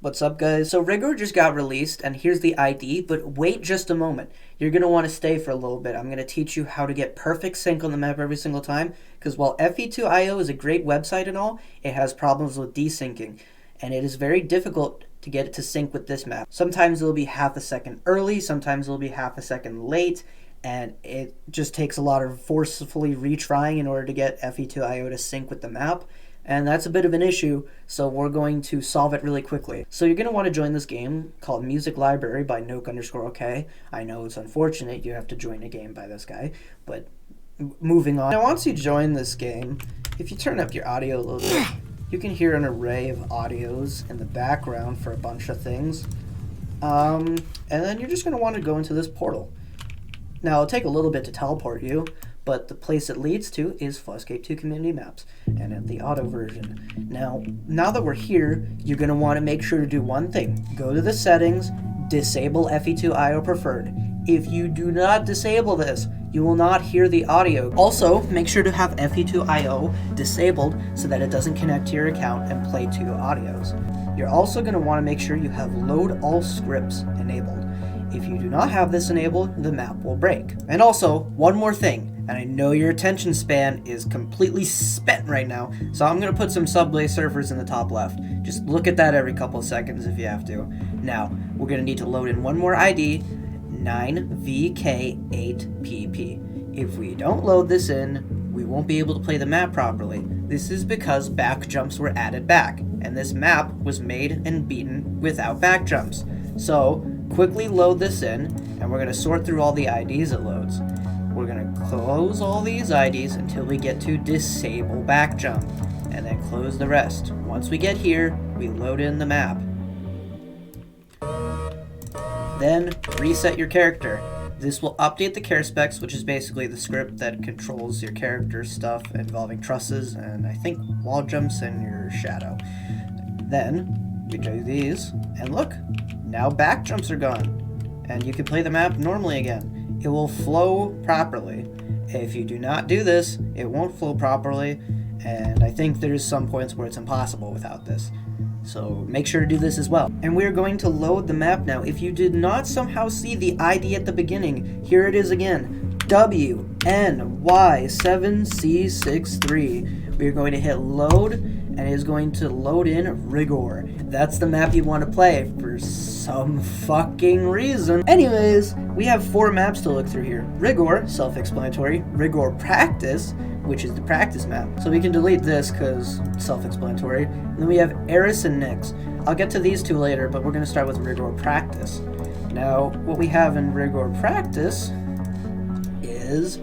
What's up, guys? So RIGOR just got released, and here's the ID, but wait just a moment. You're going to want to stay for a little bit. I'm going to teach you how to get perfect sync on the map every single time, because while FE2IO is a great website and all, it has problems with desyncing, and it is very difficult to get it to sync with this map. Sometimes it'll be half a second early, sometimes it'll be half a second late, and it just takes a lot of forcefully retrying in order to get FE2IO to sync with the map. And that's a bit of an issue, so we're going to solve it really quickly. So you're going to want to join this game called Music Library by Noke_OK. I know it's unfortunate you have to join a game by this guy, but moving on. Now once you join this game, if you turn up your audio a little bit, you can hear an array of audios in the background for a bunch of things. And then you're just going to want to go into this portal. Now it'll take a little bit to teleport you, but the place it leads to is Fuzzcape 2 Community Maps, and in the auto version. Now that we're here, you're going to want to make sure to do one thing. Go to the settings, disable FE2IO preferred. If you do not disable this, you will not hear the audio. Also, make sure to have FE2IO disabled so that it doesn't connect to your account and play two audios. You're also going to want to make sure you have load all scripts enabled. If you do not have this enabled, the map will break. And also, one more thing. And I know your attention span is completely spent right now, so I'm going to put some Subway Surfers in the top left. Just look at that every couple of seconds if you have to. Now, we're going to need to load in one more ID, 9VK8PP. If we don't load this in, we won't be able to play the map properly. This is because back jumps were added back, and this map was made and beaten without back jumps. So, quickly load this in, and we're going to sort through all the IDs it loads. We're going to close all these IDs until we get to disable back jump, and then close the rest. Once we get here, we load in the map. Then reset your character. This will update the care specs, which is basically the script that controls your character stuff involving trusses and I think wall jumps and your shadow. Then we do these, and look, now back jumps are gone, and you can play the map normally again. It will flow properly. If you do not do this, it won't flow properly, and I think there's some points where it's impossible without this. So make sure to do this as well. And we're going to load the map now. If you did not somehow see the ID at the beginning, here it is again. WNY7C63. We're going to hit load, and it is going to load in RIGOR. That's the map you want to play for some fucking reason. Anyways, we have 4 maps to look through here. RIGOR, self-explanatory. RIGOR Practice, which is the practice map. So we can delete this because self-explanatory. And then we have Eris and Nyx. I'll get to these two later, but we're going to start with RIGOR Practice. Now, what we have in RIGOR Practice is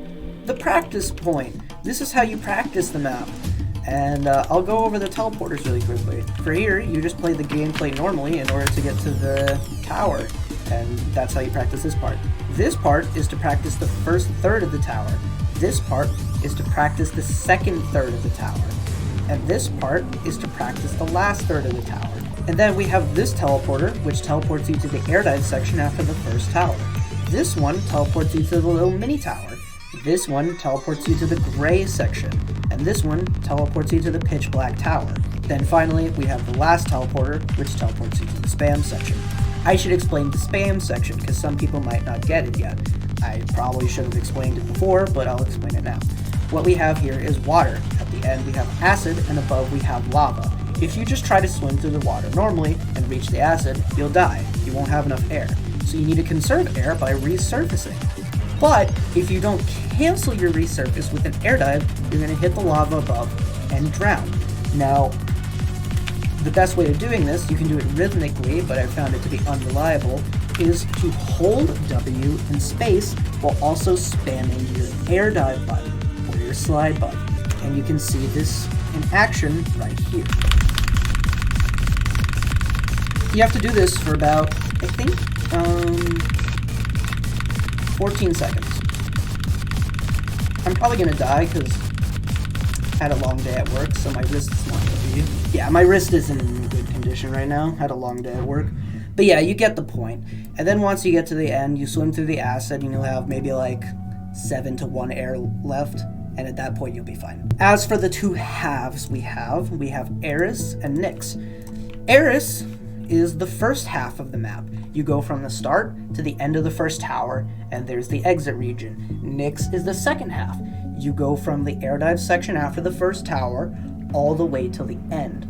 the practice point. This is how you practice the map. And I'll go over the teleporters really quickly. For here, you just play the gameplay normally in order to get to the tower. And that's how you practice this part. This part is to practice the first third of the tower. This part is to practice the second third of the tower. And this part is to practice the last third of the tower. And then we have this teleporter, which teleports you to the air dive section after the first tower. This one teleports you to the little mini tower. This one teleports you to the gray section, and this one teleports you to the pitch black tower. Then finally, we have the last teleporter, which teleports you to the spam section. I should explain the spam section, because some people might not get it yet. I probably should have explained it before, but I'll explain it now. What we have here is water. At the end, we have acid, and above we have lava. If you just try to swim through the water normally and reach the acid, you'll die. You won't have enough air. So you need to conserve air by resurfacing. But if you don't cancel your resurface with an air dive, you're going to hit the lava above and drown. Now, the best way of doing this, you can do it rhythmically, but I found it to be unreliable, is to hold W in space while also spamming your air dive button or your slide button. And you can see this in action right here. You have to do this for about, I think, 14 seconds. I'm probably gonna die because I had a long day at work, so my wrist's not gonna be. Yeah, my wrist isn't in good condition right now. Had a long day at work. But yeah, you get the point. And then once you get to the end, you swim through the acid and you'll have maybe like 7 to 1 air left. And at that point, you'll be fine. As for the two halves we have Eris and Nyx. Eris is the first half of the map. You go from the start to the end of the first tower, and there's the exit region. Nyx is the second half. You go from the air dive section after the first tower all the way till the end.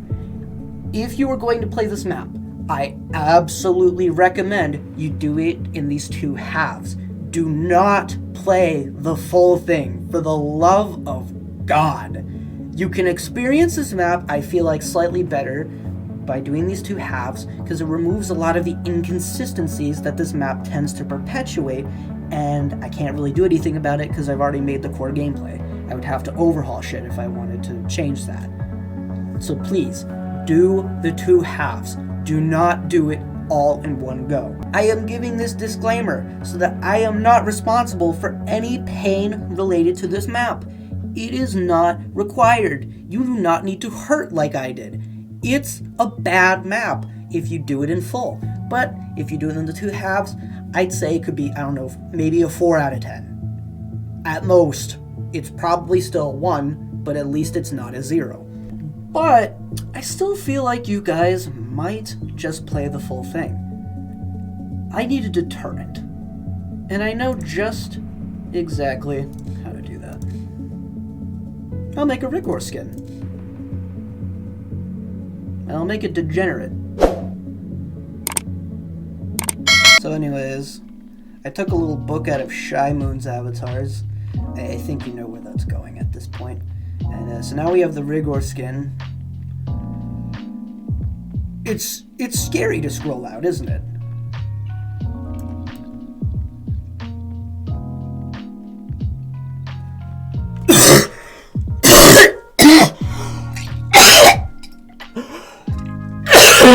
If you are going to play this map, I absolutely recommend you do it in these two halves. Do not play the full thing, for the love of God. You can experience this map, I feel like, slightly better by doing these two halves, because it removes a lot of the inconsistencies that this map tends to perpetuate, and I can't really do anything about it because I've already made the core gameplay. I would have to overhaul shit if I wanted to change that. So please, do the two halves. Do not do it all in one go. I am giving this disclaimer so that I am not responsible for any pain related to this map. It is not required. You do not need to hurt like I did. It's a bad map if you do it in full. But if you do it in the two halves, I'd say it could be, I don't know, maybe a 4 out of 10. At most. It's probably still a 1, but at least it's not a 0. But I still feel like you guys might just play the full thing. I need a deterrent. And I know just exactly how to do that. I'll make a Rigor skin. And I'll make it degenerate. So anyways, I took a little book out of Shy Moon's avatars. I think you know where that's going at this point. And so now we have the Rigor skin. It's scary to scroll out, isn't it?